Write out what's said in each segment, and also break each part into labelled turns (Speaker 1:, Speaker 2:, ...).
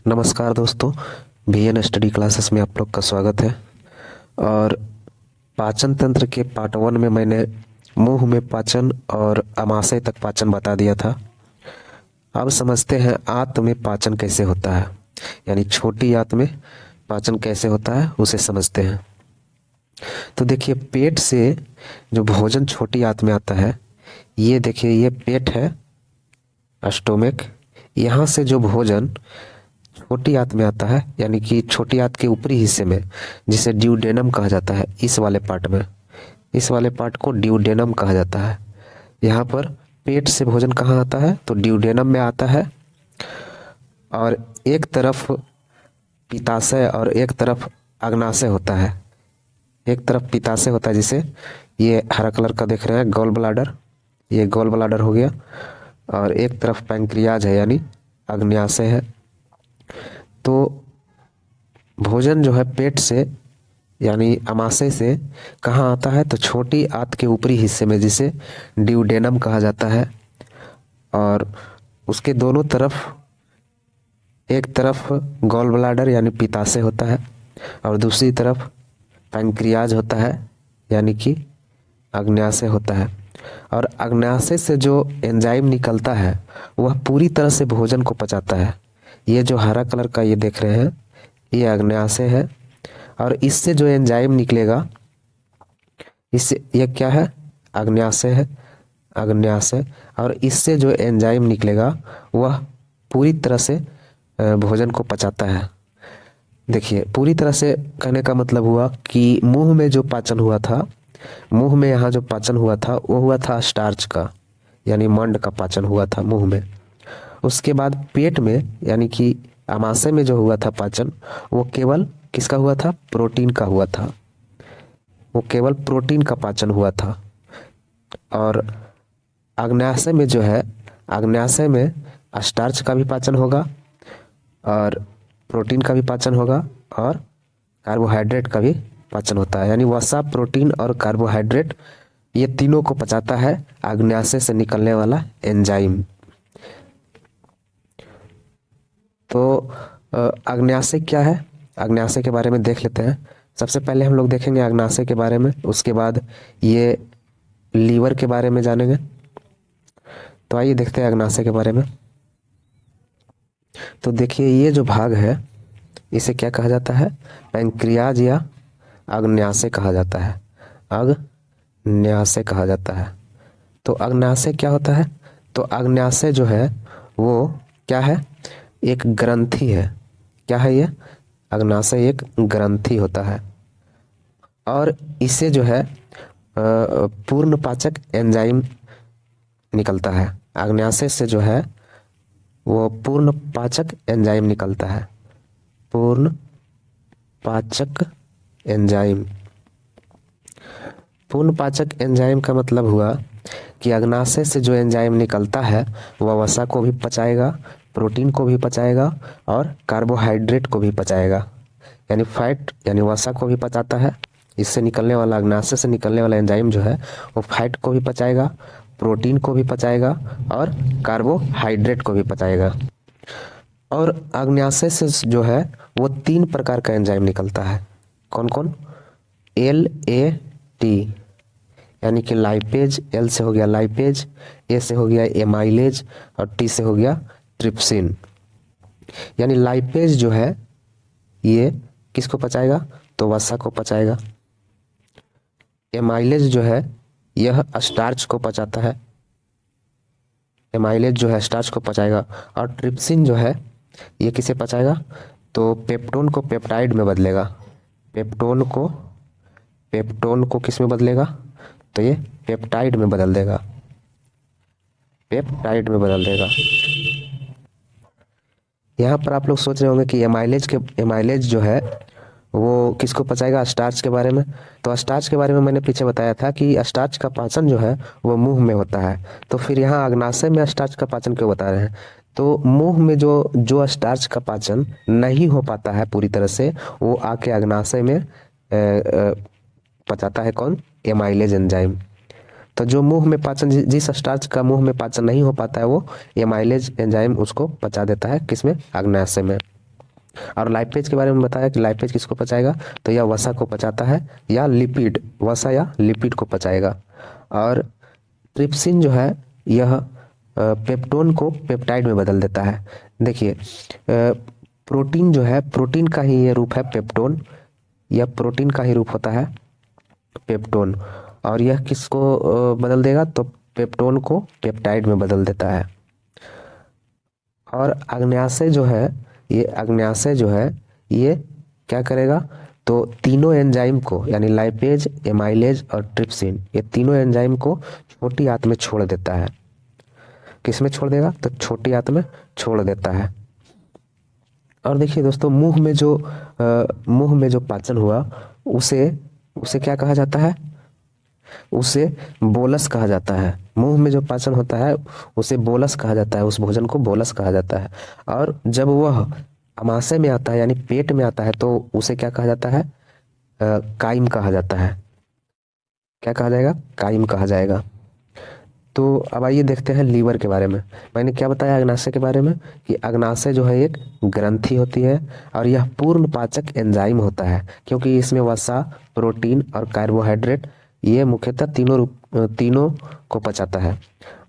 Speaker 1: नमस्कार दोस्तों, VN study classes में आप लोग का स्वागत है। और पाचन तंत्र के पार्ट 1 में मैंने मुंह में पाचन और आमाशय तक पाचन बता दिया था। अब समझते हैं आंत में पाचन कैसे होता है, यानी छोटी आंत में पाचन कैसे होता है उसे समझते हैं। तो देखिए, पेट से जो भोजन छोटी आंत में आता है, ये देखिए ये पेट है, स्टोमक। यहाँ से जो भोजन छोटी आंत में आता है, यानी कि छोटी आंत के ऊपरी हिस्से में, जिसे ड्यूडेनम कहा जाता है, इस वाले पार्ट को ड्यूडेनम कहा जाता है। यहाँ पर पेट से भोजन कहाँ आता है, तो ड्यूडेनम में आता है। और एक तरफ पित्ताशय और एक तरफ अग्नाशय होता है। एक तरफ पित्ताशय होता है, जिसे ये हरा कलर का देख रहे हैं, गॉल ब्लाडर, ये गॉल ब्लाडर हो गया। और एक तरफ पैंक्रियाज है, यानी अग्न्याशय है। तो भोजन जो है पेट से यानी आमाशय से कहाँ आता है, तो छोटी आंत के ऊपरी हिस्से में, जिसे ड्यूडेनम कहा जाता है। और उसके दोनों तरफ, एक तरफ गॉल ब्लाडर यानी पित्ताशय होता है, और दूसरी तरफ पैंक्रियाज होता है, यानी कि अग्न्याशय होता है। और अग्न्याशय से जो एंजाइम निकलता है, वह पूरी तरह से भोजन को पचाता है। ये जो हरा कलर का ये देख रहे हैं, ये अग्न्याशय है। और इससे जो एंजाइम निकलेगा, इससे ये क्या है, अग्न्याशय है, अग्न्याशय। और इससे जो एंजाइम निकलेगा वह पूरी तरह से भोजन को पचाता है। देखिए, पूरी तरह से कहने का मतलब हुआ कि मुंह में जो पाचन हुआ था, मुंह में यहाँ जो पाचन हुआ था वो हुआ था स्टार्च का, यानी मंड का पाचन हुआ था मुंह में। उसके बाद पेट में, यानी कि आमाशय में जो हुआ था पाचन, वो केवल किसका हुआ था, प्रोटीन का हुआ था। वो केवल प्रोटीन का पाचन हुआ था। और अग्न्याशय में जो है, अग्न्याशय में स्टार्च का भी पाचन होगा, और प्रोटीन का भी पाचन होगा, और कार्बोहाइड्रेट का भी पाचन होता है। यानी वसा, प्रोटीन और कार्बोहाइड्रेट, ये तीनों को पचाता है अग्न्याशय से निकलने वाला एंजाइम। तो अग्न्याशय क्या है, अग्न्याशय के बारे में देख लेते हैं। सबसे पहले हम लोग देखेंगे अग्न्याशय के बारे में, उसके बाद ये लीवर के बारे में जानेंगे। तो आइए देखते हैं अग्न्याशय के बारे में। तो देखिए, ये जो भाग है इसे क्या कहा जाता है, पैंक्रियाज या अग्न्याशय कहा जाता है, अग्न्याशय कहा जाता है। तो अग्न्याशय क्या होता है, तो अग्न्याशय जो है वो क्या है, एक ग्रंथि है। क्या है ये, अग्न्याशय एक ग्रंथि होता है। और इससे जो है पूर्ण पाचक एंजाइम निकलता है। अग्न्याशय से जो है वो पूर्ण पाचक एंजाइम निकलता है, पूर्ण पाचक एंजाइम। पूर्ण पाचक एंजाइम का मतलब हुआ कि अग्न्याशय से जो एंजाइम निकलता है वह वसा को भी पचाएगा, प्रोटीन को भी पचाएगा, और कार्बोहाइड्रेट को भी पचाएगा। यानी फैट, यानी वसा को भी पचाता है। इससे निकलने वाला, अग्न्याशय से निकलने वाला एंजाइम जो है वो फैट को भी पचाएगा, प्रोटीन को भी पचाएगा, और कार्बोहाइड्रेट को भी पचाएगा। और अग्न्याशय से जो है वो 3 प्रकार का एंजाइम निकलता है। कौन कौन, LAT, यानी कि लाइपेज। L से हो गया लाइपेज, A से हो गया एमाइलेज, और T से हो गया ट्रिप्सिन। यानी लाइपेज जो है ये किसको पचाएगा, तो वसा को पचाएगा। एमाइलेज जो है यह स्टार्च को पचाता है, एमाइलेज जो है स्टार्च को पचाएगा। और ट्रिप्सिन जो है ये किसे पचाएगा, तो पेप्टोन को पेप्टाइड में बदलेगा। पेप्टोन को किस में बदलेगा, तो ये पेप्टाइड में बदल देगा, पेप्टाइड में बदल देगा। यहाँ पर आप लोग सोच रहे होंगे कि एमाइलेज जो है वो किसको पचाएगा, स्टार्च के बारे में। तो स्टार्च के बारे में मैंने पीछे बताया था कि स्टार्च का पाचन जो है वो मुंह में होता है। तो फिर यहाँ अग्न्याशय में स्टार्च का पाचन क्यों बता रहे हैं, तो मुंह में जो स्टार्च का पाचन नहीं हो पाता है पूरी तरह से, वो आके अग्न्याशय में पचाता है। कौन, एमाइलेज एंजाइम। तो जो मुंह में पाचन, जिस स्टार्च का मुंह में पाचन नहीं हो पाता है, वो एमाइलेज एंजाइम उसको पचा देता है, किसमें, अग्न्याशय में। और लाइपेज के बारे में बताया कि लाइपेज किसको पचाएगा, तो यह वसा को पचाता है या लिपिड, वसा या लिपिड को पचाएगा। और ट्रिप्सिन जो है यह पेप्टोन को पेप्टाइड में बदल देता है। देखिए प्रोटीन जो है, प्रोटीन का ही ये रूप है पेप्टोन, यह प्रोटीन का ही रूप होता है पेप्टोन, और यह किसको बदल देगा, तो पेप्टोन को पेप्टाइड में बदल देता है। और अग्न्याशय जो है, ये अग्न्याशय जो है ये क्या करेगा, तो तीनों एंजाइम को यानी लाइपेज, एमाइलेज और ट्रिप्सिन, ये तीनों एंजाइम को छोटी आंत में छोड़ देता है। किस में छोड़ देगा, तो छोटी आंत में छोड़ देता है। और देखिए दोस्तों, मुंह में जो पाचन हुआ उसे उसे क्या कहा जाता है, उसे बोलस कहा जाता है। मुंह में जो पाचन होता है उसे बोलस कहा जाता है, उस भोजन को बोलस कहा जाता है। और जब वह अमाशय में आता है यानी पेट में आता है तो उसे क्या कहा जाता है, काइम कहा जाता है। क्या कहा जाएगा, काइम कहा जाएगा। तो अब आइए देखते हैं लीवर के बारे में। मैंने क्या बताया अग्नाशय के बारे में, कि अग्नाशय जो है एक ग्रंथि होती है और यह पूर्ण पाचक एंजाइम होता है, क्योंकि इसमें वसा, प्रोटीन और कार्बोहाइड्रेट ये मुख्यतः तीनों को पचाता है।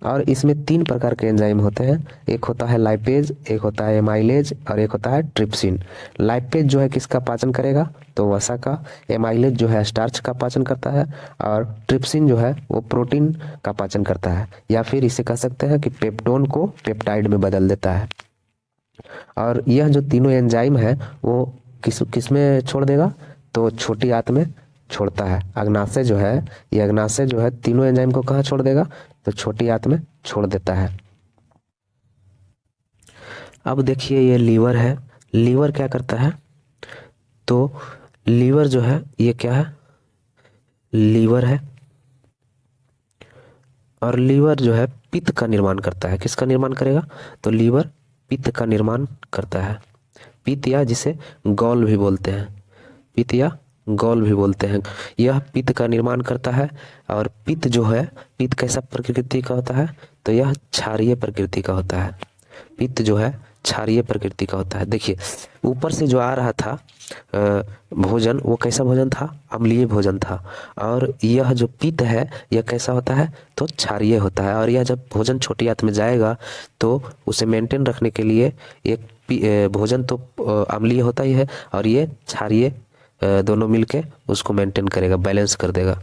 Speaker 1: और इसमें 3 प्रकार के एंजाइम होते हैं, एक होता है लाइपेज, एक होता है एमाइलेज और एक होता है ट्रिप्सिन। लाइपेज जो है किसका पाचन करेगा, तो वसा का। एमाइलेज जो है स्टार्च का पाचन करता है और ट्रिप्सिन जो है वो प्रोटीन का पाचन करता है, या फिर इसे कह सकते हैं कि पेप्टोन को पेप्टाइड में बदल देता है। और यह जो तीनों एंजाइम है वो किस में छोड़ देगा, तो छोटी आंत में छोड़ता है। अग्नाशय जो है, ये अग्नाशय जो है तीनों एंजाइम को कहाँ छोड़ देगा, तो छोटी आंत में छोड़ देता है। अब देखिए ये लीवर है, लीवर क्या करता है, तो लीवर जो है ये क्या है, लीवर है। और लीवर जो है पित्त का निर्माण करता है। किसका निर्माण करेगा, तो लीवर पित्त का निर्माण करता है। पित्त या जिसे गॉल भी बोलते हैं, पित्त या गॉल भी बोलते हैं, यह पित्त का निर्माण करता है। और पित्त जो है, पित्त कैसा प्रकृति का होता है, तो यह क्षारीय प्रकृति का होता है। पित्त जो है क्षारीय प्रकृति का होता है। देखिए ऊपर से जो आ रहा था भोजन, वो कैसा भोजन था, अम्लीय भोजन था। और यह जो पित्त है यह कैसा होता है, तो क्षारीय होता है। और यह जब भोजन छोटी आंत में जाएगा तो उसे मेंटेन रखने के लिए एक भोजन तो अम्लीय होता ही है और ये क्षारीय दोनों मिलके उसको मेंटेन करेगा, बैलेंस कर देगा।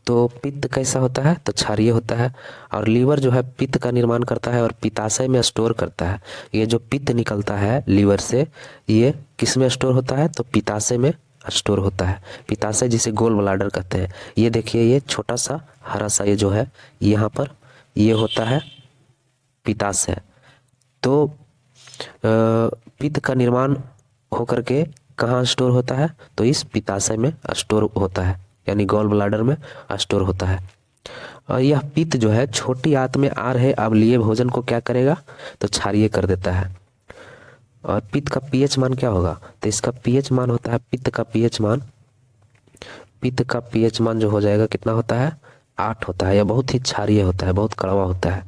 Speaker 1: तो पित्त कैसा होता है, तो क्षारीय होता है। और लीवर जो है पित्त का निर्माण करता है और पित्ताशय में स्टोर करता है। ये जो पित्त निकलता है लीवर से, ये किस में स्टोर होता है, तो पित्ताशय में स्टोर होता है। पित्ताशय जिसे गोल ब्लाडर कहते हैं। ये देखिए ये छोटा सा हरा सा ये जो है यहाँ पर ये होता है पित्ताशय। तो पित्त का निर्माण होकर के कहाँ स्टोर होता है, तो इस पित्ताशय में स्टोर होता है, यानी गॉल ब्लाडर में स्टोर होता है। और यह पित्त जो है छोटी आंत में आ रहे अम्लीय भोजन को क्या करेगा, तो क्षारीय कर देता है। और पित्त का पीएच मान क्या होगा, तो इसका पीएच मान होता है, पित्त का पीएच मान जो हो जाएगा कितना होता है, 8 होता है। यह बहुत ही क्षारीय होता है, बहुत कड़वा होता है।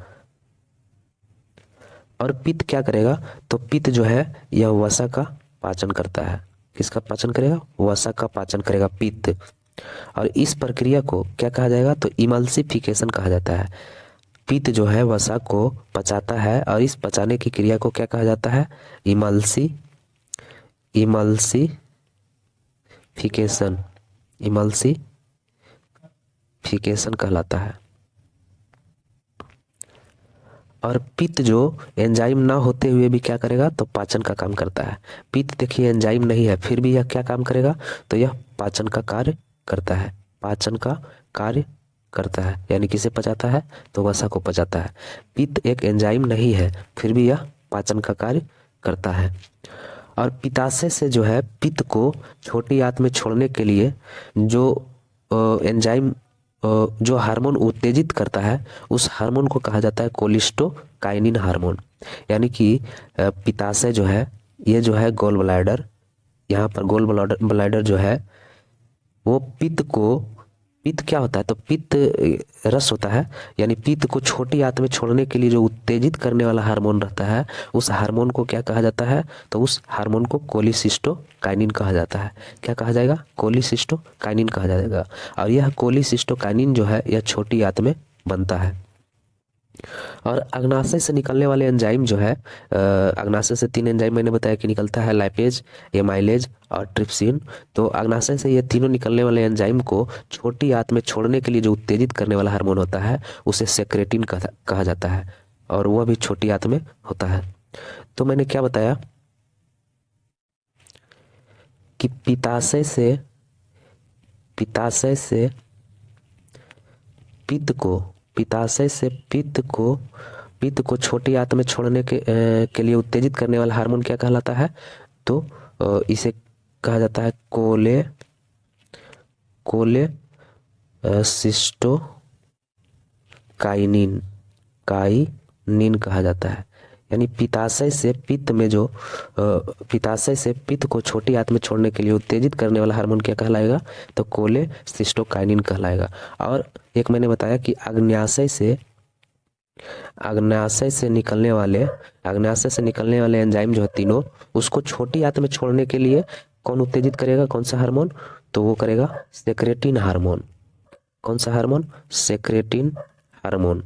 Speaker 1: और पित्त क्या करेगा, तो पित्त जो है यह वसा का पाचन करता है। किसका पाचन करेगा, वसा का पाचन करेगा पित्त। और इस प्रक्रिया को क्या कहा जाएगा, तो इमल्सिफिकेशन कहा जाता है। पित्त जो है वसा को पचाता है और इस पचाने की क्रिया को क्या कहा जाता है, इमल्सिफिकेशन कहलाता है। और पित्त जो एंजाइम ना होते हुए भी क्या करेगा, तो पाचन का काम करता है। पित्त देखिए एंजाइम नहीं है फिर भी यह क्या काम करेगा, तो यह पाचन का कार्य करता है, पाचन का कार्य करता है। यानी किसे पचाता है, तो वसा को पचाता है। पित्त एक एंजाइम नहीं है फिर भी यह पाचन का कार्य करता है। और पित्ताशय से जो है पित्त को छोटी आंत में छोड़ने के लिए जो एंजाइम जो हार्मोन उत्तेजित करता है, उस हार्मोन को कहा जाता है कोलिस्टोकाइनिन हार्मोन। यानी कि पित्ताशय जो है, ये जो है गोल ब्लैडर, यहाँ पर गोल ब्लैडर जो है वो पित्त को पित्त क्या होता है, तो पित्त रस होता है, यानी पित्त को छोटी आंत में छोड़ने के लिए जो उत्तेजित करने वाला हार्मोन रहता है, उस हार्मोन को क्या कहा जाता है, तो उस हार्मोन को कोलिसिस्टोकाइनिन कहा जाता है। क्या कहा जाएगा, कोलिसिस्टोकाइनिन कहा जाएगा। और यह कोलिसिस्टोकाइनिन जो है यह छोटी आंत में बनता है। और अग्नाशय से निकलने वाले एंजाइम जो है, अग्नाशय से 3 एंजाइम मैंने बताया कि निकलता है, लाइपेज, एमाइलेज और ट्रिप्सिन। तो अग्नाशय से ये तीनों निकलने वाले एंजाइम को छोटी आंत में छोड़ने के लिए जो उत्तेजित करने वाला हार्मोन होता है उसे सेक्रेटिन कहा जाता है, और वह भी छोटी आंत में होता है। तो मैंने क्या बताया कि पित्ताशय से पित्त को छोटी आंत में छोड़ने के लिए उत्तेजित करने वाला हार्मोन क्या कहलाता है, तो इसे कहा जाता है कोलेसिस्टोकाइनिन कहा जाता है। यानी पित्ताशय से पित्त को छोटी आंत में छोड़ने के लिए उत्तेजित करने वाला हार्मोन क्या कहलाएगा, तो कोलेसिस्टोकाइनिन कहलाएगा। और एक मैंने बताया कि आग्नेयाशय से निकलने वाले एंजाइम जो है तीनों, उसको छोटी आंत में छोड़ने के लिए कौन उत्तेजित करेगा, कौन सा हार्मोन, तो वो करेगा सेक्रेटिन हार्मोन। कौन सा हार्मोन, सेक्रेटिन हार्मोन।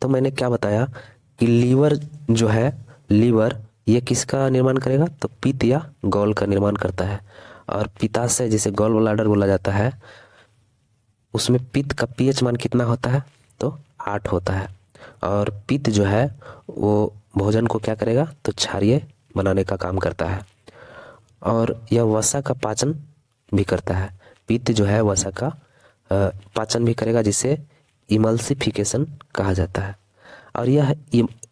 Speaker 1: तो मैंने क्या बताया कि लीवर जो है, ये किसका निर्माण करेगा, तो पित्त या गॉल का निर्माण करता है। और पित्ताशय जिसे गॉल ब्लैडर बोला जाता है, उसमें पित्त का पीएच मान कितना होता है, तो 8 होता है। और पित्त जो है वो भोजन को क्या करेगा, तो क्षारीय बनाने का काम करता है। और यह वसा का पाचन भी करता है। पित्त जो है वसा का पाचन भी करेगा, जिसे इमल्सिफिकेशन कहा जाता है। और यह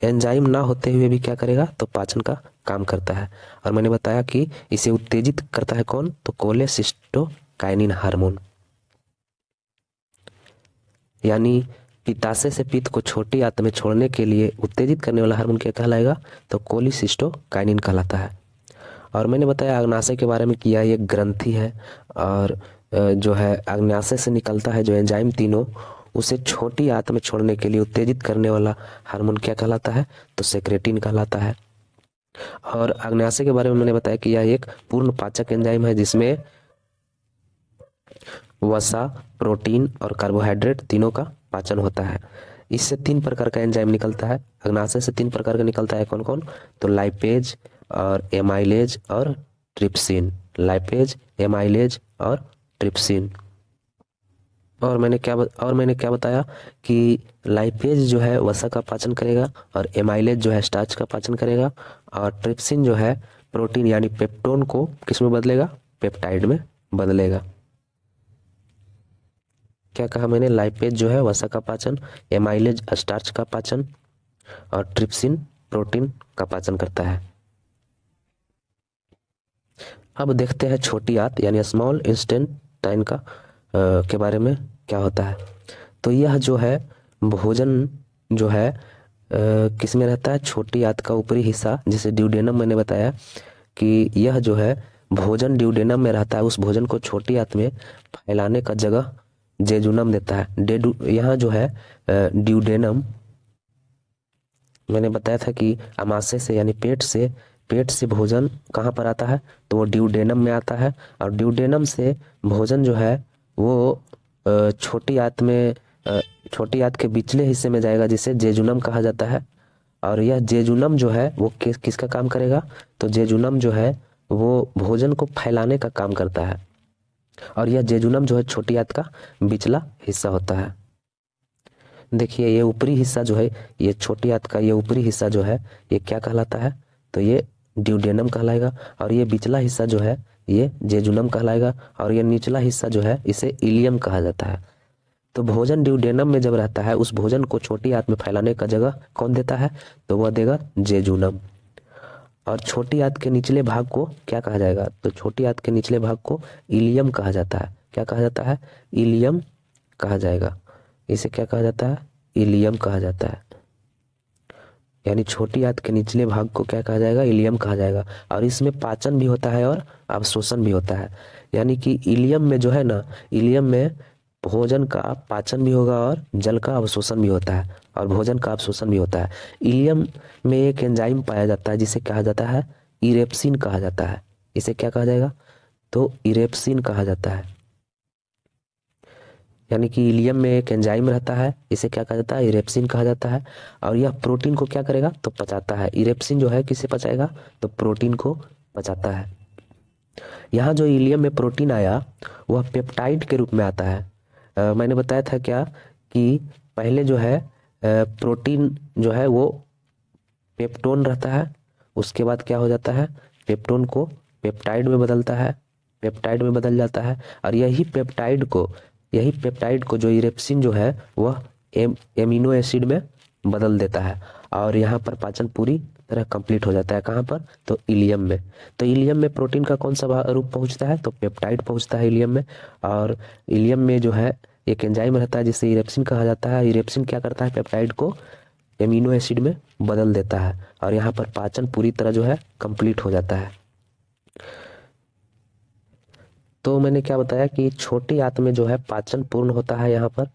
Speaker 1: एंजाइम ना होते हुए भी क्या करेगा, तो पाचन का काम करता है। और मैंने बताया कि इसे उत्तेजित करता है कौन, तो कोलेसिस्टोकाइनिन हार्मोन। यानी पित्ताशय से पित्त को छोटी आंत में छोड़ने के लिए उत्तेजित करने वाला हार्मोन क्या कहलाएगा, तो कोलिसिस्टोकाइनिन कहलाता है। और मैंने बताया अग्नाशय के बारे में कि यह एक ग्रंथि है, और जो है अग्नाशय से निकलता है जो एंजाइम तीनों, उसे छोटी आंत में छोड़ने के लिए उत्तेजित करने वाला हार्मोन क्या कहलाता है, तो सेक्रेटिन कहलाता है। और अग्नाशय के बारे में मैंने बताया कि यह एक पूर्ण पाचक एंजाइम है, जिसमें वसा, प्रोटीन और कार्बोहाइड्रेट तीनों का पाचन होता है। इससे 3 प्रकार का एंजाइम निकलता है। अग्नाशय से 3 प्रकार का निकलता है, कौन कौन, तो लाइपेज और एमाइलेज और ट्रिप्सिन। और मैंने क्या बताया कि लाइपेज जो है वसा का पाचन करेगा, और एमाइलेज जो है स्टार्च का पाचन करेगा, और ट्रिप्सिन जो है प्रोटीन यानी पेप्टोन को किस में बदलेगा, पेप्टाइड में बदलेगा। क्या कहा मैंने, लाइपेज जो है वसा का पाचन, एमाइलेज स्टार्च का पाचन, और ट्रिप्सिन प्रोटीन का पाचन करता है। अब देखते हैं छोटी आंत यानी स्मॉल इंटेस्टाइन का के बारे में क्या होता है। तो यह जो है भोजन जो है किस में रहता है, छोटी आंत का ऊपरी हिस्सा, जिसे ड्यूडेनम मैंने बताया कि यह जो है भोजन ड्यूडेनम में रहता है। उस भोजन को छोटी आंत में फैलाने का जगह जेजुनम देता है। यहाँ जो है ड्यूडेनम, मैंने बताया था कि आमाशय से यानी पेट से भोजन कहाँ पर आता है, तो वो ड्यूडेनम में आता है। और ड्यूडेनम से भोजन जो है वो छोटी आंत के बिचले हिस्से में जाएगा, जिसे जेजुनम कहा जाता है। और यह जेजुनम जो है वो किसका काम करेगा, तो जेजुनम जो है वो भोजन को फैलाने का काम करता है। और यह जेजुनम जो है छोटी आंत का बिचला हिस्सा होता है। देखिए ये ऊपरी हिस्सा जो है, ये छोटी आंत का ये ऊपरी हिस्सा जो है ये क्या कहलाता है, तो ये ड्यूडेनम कहलाएगा। और ये बिचला हिस्सा जो है ये जेजुनम कहलाएगा। और ये निचला हिस्सा जो है इसे इलियम कहा जाता है। तो भोजन ड्यूडेनम में जब रहता है, उस भोजन को छोटी आंत में फैलाने का जगह कौन देता है, तो वह देगा जेजुनम। और छोटी आंत के निचले भाग को क्या कहा जाएगा, तो छोटी आंत के निचले भाग को इलियम कहा जाता है। क्या कहा जाता है, इलियम कहा जाएगा। इसे क्या कहा जाता है, इलियम कहा जाता है। यानी छोटी आंत के निचले भाग को क्या कहा जाएगा, इलियम कहा जाएगा। और इसमें पाचन भी होता है और अवशोषण भी होता है। यानी कि इलियम में जो है ना, इलियम में भोजन का पाचन भी होगा और जल का अवशोषण भी होता है और भोजन का अवशोषण भी होता है। इलियम में एक एंजाइम पाया जाता है जिसे कहा जाता है इरेप्सिन कहा जाता है। इसे क्या कहा जाएगा, तो इरेप्सिन कहा जाता है। यानी कि इलियम में एक एंजाइम रहता है, इसे क्या कहा जाता है, इरेप्सिन कहा जाता है। और यह प्रोटीन को क्या करेगा, तो पचाता है। इरेप्सिन जो है किसे पचाएगा, तो प्रोटीन को पचाता है। यहाँ जो इलियम में प्रोटीन आया वह पेप्टाइड के रूप में आता है। मैंने बताया था क्या कि पहले जो है प्रोटीन जो है वो पेप्टोन रहता है, उसके बाद क्या हो जाता है, पेप्टोन को पेप्टाइड में बदलता है, पेप्टाइड में बदल जाता है। और यही पेप्टाइड को जो इरेप्सिन जो है वह एमिनो एसिड में बदल देता है। और यहाँ पर पाचन पूरी तरह कंप्लीट हो जाता है। कहाँ पर, तो इलियम में। तो इलियम में प्रोटीन का कौन सा रूप पहुँचता है, तो पेप्टाइड पहुँचता है इलियम में। और इलियम में जो है एक एंजाइम रहता है जिसे इरेप्सिन कहा जाता है। इरेप्सिन क्या करता है, पेप्टाइड को एमिनो एसिड में बदल देता है और यहाँ पर पाचन पूरी तरह जो है कंप्लीट हो जाता है। तो मैंने क्या बताया कि छोटी आंत में जो है पाचन पूर्ण होता है। यहाँ पर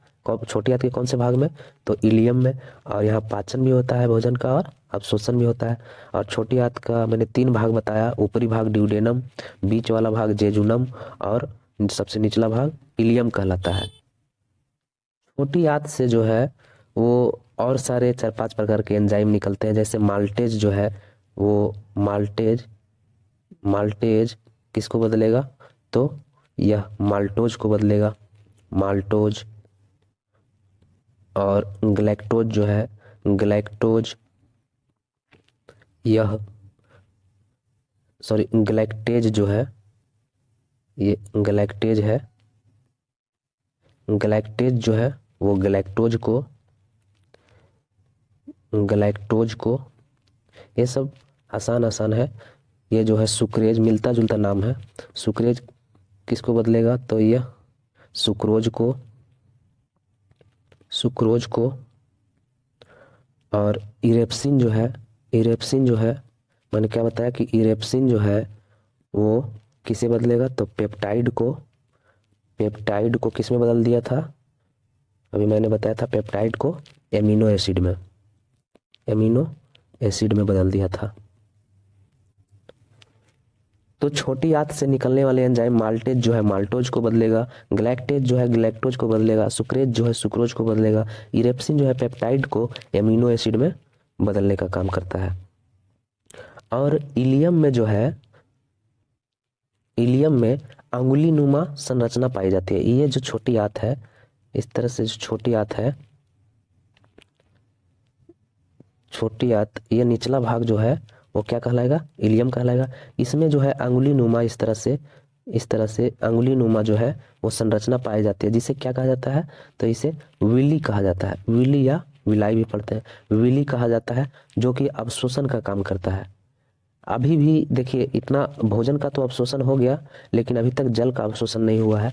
Speaker 1: छोटी आंत के कौन से भाग में, तो इलियम में। और यहाँ पाचन भी होता है भोजन का और अवशोषण भी होता है। और छोटी आंत का मैंने 3 भाग बताया, ऊपरी भाग ड्यूडेनम, बीच वाला भाग जेजुनम और सबसे निचला भाग इलियम कहलाता है। छोटी आंत से जो है वो और सारे 4-5 प्रकार के एंजाइम निकलते हैं। जैसे माल्टेज जो है वो माल्टेज किसको बदलेगा, तो यह माल्टोज को बदलेगा, माल्टोज। और ग्लैक्टोज जो है, ग्लैक्टोज ग्लैक्टेज जो है, ये ग्लैक्टेज है, ग्लैक्टेज जो है वो ग्लैक्टोज को, ये सब आसान है। ये जो है सुक्रेज, मिलता जुलता नाम है। सुक्रेज किसको बदलेगा, तो यह सुक्रोज को। और इरेप्सिन जो है मैंने क्या बताया कि इरेप्सिन जो है वो किसे बदलेगा, तो पेप्टाइड को किस में बदल दिया था, अभी मैंने बताया था पेप्टाइड को एमिनो एसिड में बदल दिया था। तो छोटी आंत से निकलने वाले एंजाइम माल्टेज जो है माल्टोज को बदलेगा, ग्लैक्टेज जो है ग्लैक्टोज को बदलेगा, सुक्रेज जो है सुक्रोज को बदलेगा, इरेप्सिन जो है पेप्टाइड को एमिनो एसिड में बदलने का काम करता है। और इलियम में अंगुली नुमा संरचना पाई जाती है। ये जो छोटी आंत है, इस तरह से जो छोटी आंत है, ये निचला भाग जो है वो क्या कहलाएगा, इलियम कहलाएगा। इसमें जो है अंगुली नुमा इस तरह से अंगुली नुमा जो है वो संरचना पाई जाती है, जिसे क्या कहा जाता है, तो इसे विली कहा जाता है। विली या विलाई भी पढ़ते हैं, विली कहा जाता है, जो कि अवशोषण का काम करता है। अभी भी देखिए, इतना भोजन का तो अवशोषण हो गया, लेकिन अभी तक जल का अवशोषण नहीं हुआ है।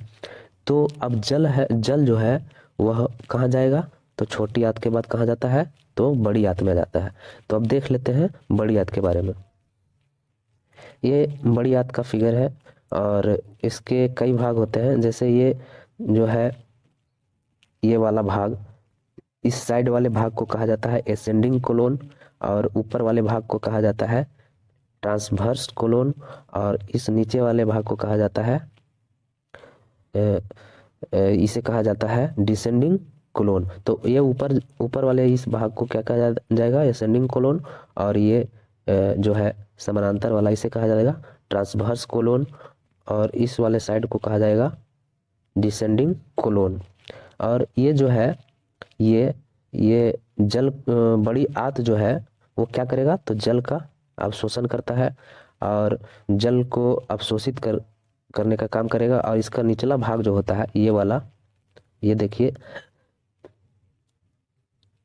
Speaker 1: तो अब जल जो है वह कहाँ जाएगा, तो छोटी आंत के बाद कहाँ जाता है, तो बड़ी आंत में जाता है। तो अब देख लेते हैं बड़ी आंत के बारे में। ये बड़ी आंत का फिगर है और इसके कई भाग होते हैं। जैसे ये जो है, ये वाला भाग, इस साइड वाले भाग को कहा जाता है एसेंडिंग कोलोन और ऊपर वाले भाग को कहा जाता है ट्रांसवर्स कोलोन और इस नीचे वाले भाग को कहा जाता है इसे कहा जाता है डिसेंडिंग कोलोन। तो ये ऊपर वाले इस भाग को क्या कहा जाएगा, एसेंडिंग कोलोन। और ये जो है समानांतर वाला, इसे कहा जाएगा ट्रांसवर्स कोलोन। और इस वाले साइड को कहा जाएगा डिसेंडिंग कोलोन। और ये जो है ये जल बड़ी आंत जो है वो क्या करेगा, तो जल का अवशोषण करता है और जल को अवशोषित करने का काम करेगा। और इसका निचला भाग जो होता है, ये वाला, ये देखिए,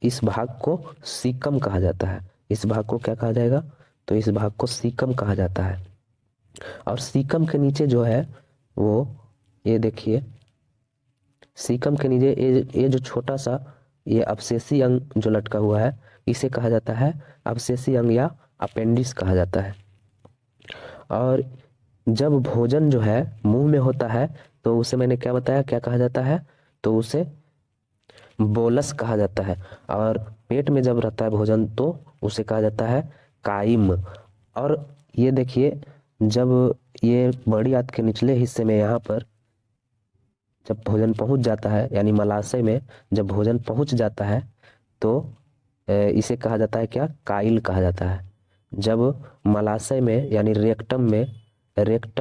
Speaker 1: इस भाग को सीकम कहा जाता है। इस भाग को क्या कहा जाएगा, तो इस भाग को सीकम कहा जाता है। और सीकम के नीचे जो है वो, ये देखिए, सीकम के नीचे ये जो छोटा सा ये अवशेषी अंग जो लटका हुआ है, इसे कहा जाता है अवशेषी अंग या अपेंडिक्स कहा जाता है। और जब भोजन जो है मुंह में होता है तो उसे मैंने क्या बताया, क्या कहा जाता है, तो उसे बोलस कहा जाता है। और पेट में जब रहता है भोजन तो उसे कहा जाता है काइम। और ये देखिए, जब ये बड़ी आंत के निचले हिस्से में यहाँ पर जब भोजन पहुंच जाता है, यानी मलाशय में जब भोजन पहुंच जाता है तो इसे कहा जाता है क्या, काइल कहा जाता है। जब मलाशय में यानी रेक्टम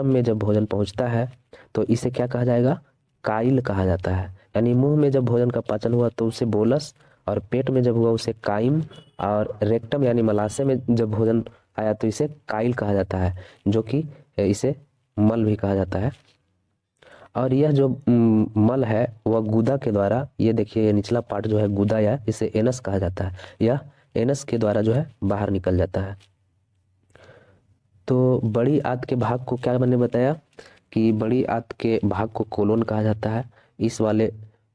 Speaker 1: में जब भोजन पहुंचता है तो इसे क्या कहा जाएगा, काइल कहा जाता है। यानी मुंह में जब भोजन का पाचन हुआ तो उसे बोलस, और पेट में जब हुआ उसे काइम, और रेक्टम यानी मलाशय में जब भोजन आया तो इसे काइल कहा जाता है, जो कि इसे मल भी कहा जाता है। और यह जो मल है वह गुदा के द्वारा, ये देखिए ये निचला पार्ट जो है गुदा या इसे एनस कहा जाता है, यह एनस के द्वारा जो है बाहर निकल जाता है। तो बड़ी आंत के भाग को क्या मैंने बताया कि बड़ी आंत के भाग को कोलोन कहा जाता है। इस वाले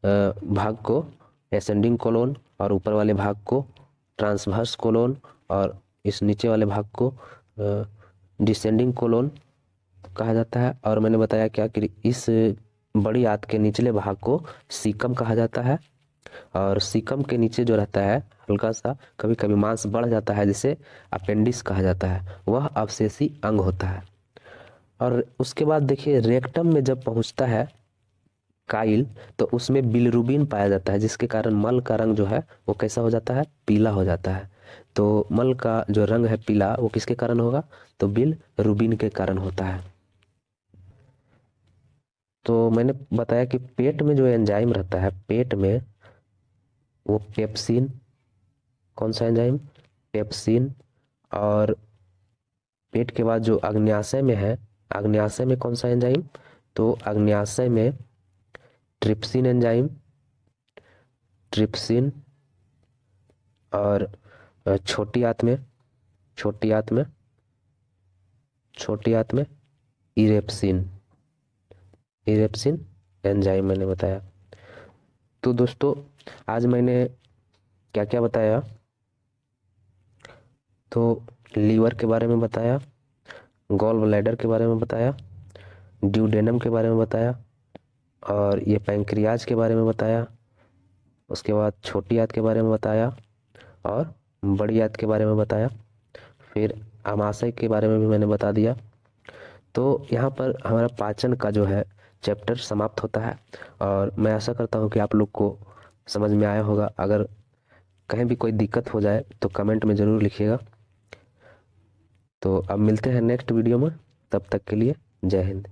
Speaker 1: भाग को एसेंडिंग कोलोन, और ऊपर वाले भाग को ट्रांसवर्स कोलोन, और इस नीचे वाले भाग को डिसेंडिंग कोलोन कहा जाता है। और मैंने बताया क्या कि इस बड़ी आंत के निचले भाग को सीकम कहा जाता है। और सीकम के नीचे जो रहता है हल्का सा कभी कभी मांस बढ़ जाता है जिसे अपेंडिक्स कहा जाता है, वह अवशेषी अंग होता है। और उसके बाद देखिए रेक्टम में जब पहुंचता है काइल तो उसमें बिलिरुबिन पाया जाता है, जिसके कारण मल का रंग जो है वो कैसा हो जाता है, पीला हो जाता है। तो मल का जो रंग है पीला वो किसके कारण होगा, तो बिलिरुबिन के कारण होता है। तो मैंने बताया कि पेट में जो एंजाइम रहता है, पेट में वो पेप्सिन, कौन सा एंजाइम, पेप्सिन। और पेट के बाद जो अग्न्याशय में है, अग्न्याशय में कौन सा एंजाइम, तो अग्न्याशय में ट्रिप्सिन एंजाइम, ट्रिप्सिन। और छोटी आंत में, छोटी आंत में, छोटी आंत में इरेप्सिन, इरेप्सिन एंजाइम मैंने बताया। तो दोस्तों आज मैंने क्या क्या बताया, तो लीवर के बारे में बताया, गॉल ब्लैडर के बारे में बताया, ड्यूडेनम के बारे में बताया, और ये पैंक्रियाज के बारे में बताया। उसके बाद छोटी आंत के बारे में बताया और बड़ी आंत के बारे में बताया। फिर आमाशय के बारे में भी मैंने बता दिया। तो यहाँ पर हमारा पाचन का जो है चैप्टर समाप्त होता है। और मैं आशा करता हूँ कि आप लोग को समझ में आया होगा। अगर कहीं भी कोई दिक्कत हो जाए तो कमेंट में ज़रूर लिखिएगा। तो अब मिलते हैं नेक्स्ट वीडियो में, तब तक के लिए जय हिंद।